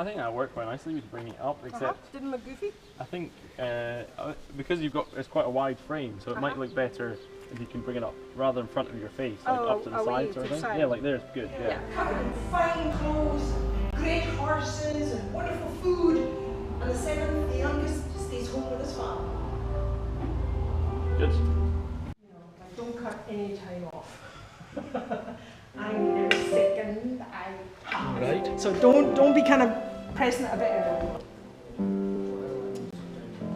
I think that worked quite nicely with bringing it up, except didn't look goofy. I think because it's quite a wide frame, so it might look better if you can bring it up rather in front of your face, like up to the side sort of thing. Yeah, like there's good. Yeah. Covered in fine clothes, great horses, and wonderful food. And the seventh, the youngest, stays home with his father. Good. I don't cut any time off. I'm never sickened. Right. So don't be kind of pressing it a bit.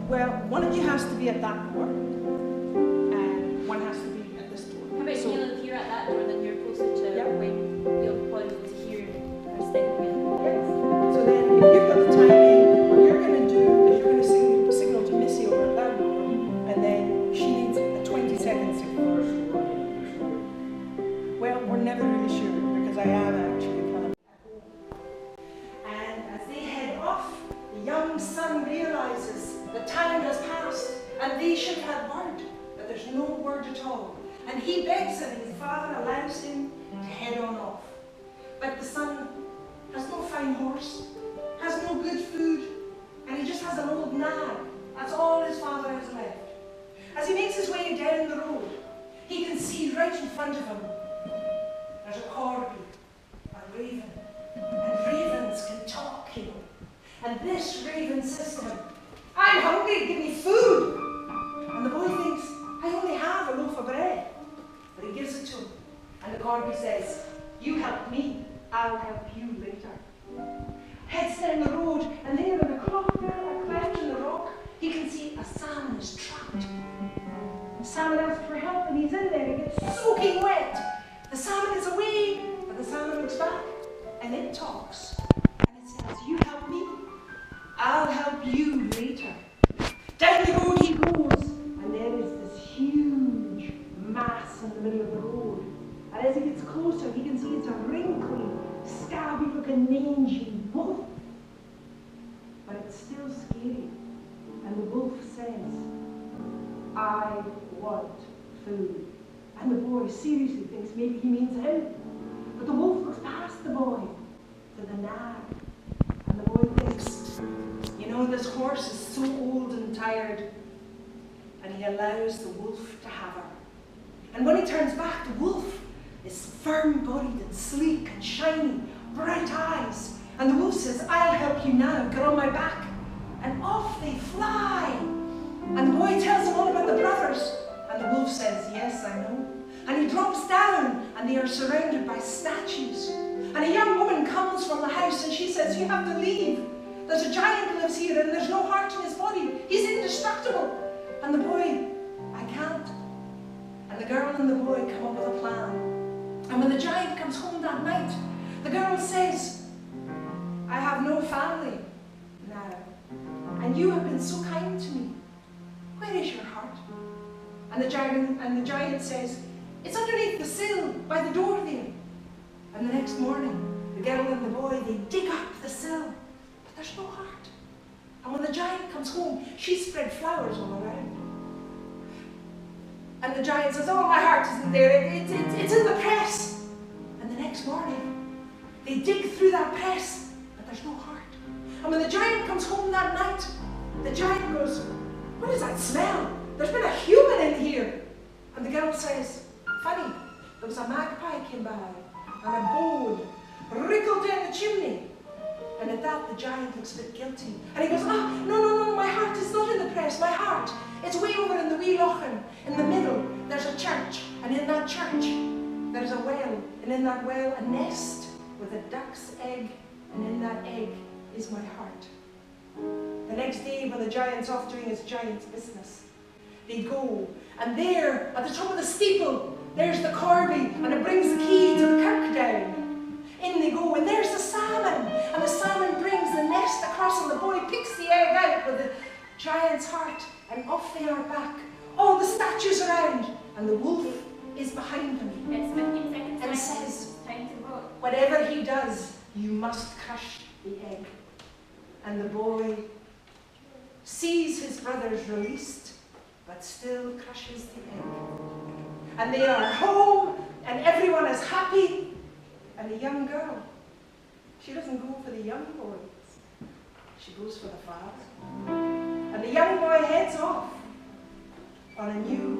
Well, one of you has to be at that door, and one has to be at this door. How about you if you're at that door, then you're closer to when you'll probably be able to hear her singing again. Yes. So then, if you've got the timing, what you're going to do is you're going to signal to Missy over at that door, and then she needs a 20-second signal. Well, we're never really sure because I am actually kind of. And as they head off, the young son realizes the time has passed and they should have word, but there's no word at all. And he begs and his father allows him to head on off. But the son has no fine horse, has no good food, and he just has an old nag. That's all his father has left. As he makes his way down the road, he can see right in front of him, there's a corby, a raven. And ravens can talk, you know. And this raven says to him, I'm hungry, give me food. And the boy thinks, I only have a loaf of bread. But he gives it to him. And the corby says, you help me, I'll help you later. Heads down the road, and there in a cleft in the rock, he can see a salmon is trapped. The salmon asks for help, and he's in there, and gets soaking wet. The salmon is away, but the salmon looks back, and it talks. And it says, you help me, I'll help you later. Down the road he goes, and there is this huge mass in the middle of the road. And as he gets closer, he can see it's a wrinkly, scabby-looking, mangy wolf. But it's still scary. And the wolf says, I want food. And the boy seriously thinks maybe he means him. But the wolf looks past the boy to the nag. And the boy thinks, you know, this horse is so old and tired. And he allows the wolf to have her. And when he turns back, the wolf is firm-bodied and sleek and shiny, bright eyes. And the wolf says, I'll help you now, get on my back. And off they fly. And the boy tells him all about the brothers. And the wolf says, yes, I know. And he drops down, and they are surrounded by statues. And a young woman comes from the house, and she says, you have to leave. There's a giant lives here, and there's no heart in his body. He's indestructible. And the boy, I can't. And the girl and the boy come up with a plan. And when the giant comes home that night, the girl says, I have no family now, and you have been so kind to me. Where is your heart? And the giant says, it's underneath the sill by the door there. And the next morning, the girl and the boy, they dig up the sill, but there's no heart. And when the giant comes home, she spread flowers all around. And the giant says, oh, my heart isn't there, it's in the press. And the next morning, they dig through that press, but there's no heart. And when the giant comes home that night, the giant goes, what is that smell? There's been a human in here. And the girl says, funny, there was a magpie came by, and a bone wriggled down the chimney. And at that, the giant looks a bit guilty. And he goes, no, my heart is not in the press, my heart. It's way over in the wee lochen. In the middle, there's a church, and in that church, there's a well, and in that well, a nest with a duck's egg, and in that egg is my heart. The next day, when the giant's off doing his giant's business, they go, and there, at the top of the steeple, there's the corby, and it brings the key to the kirk down. In they go, and there's the salmon, and the salmon brings the nest across, and the boy picks the egg out with the giant's heart, and off they are back. All the statues around, and the wolf is behind them. It's 15 seconds. And says, time to vote. Whatever he does, you must crush the egg. And the boy sees his brothers released, but still crushes the egg. And they are home, and everyone is happy. And the young girl, she doesn't go for the young boys. She goes for the father. And the young boy heads off on a new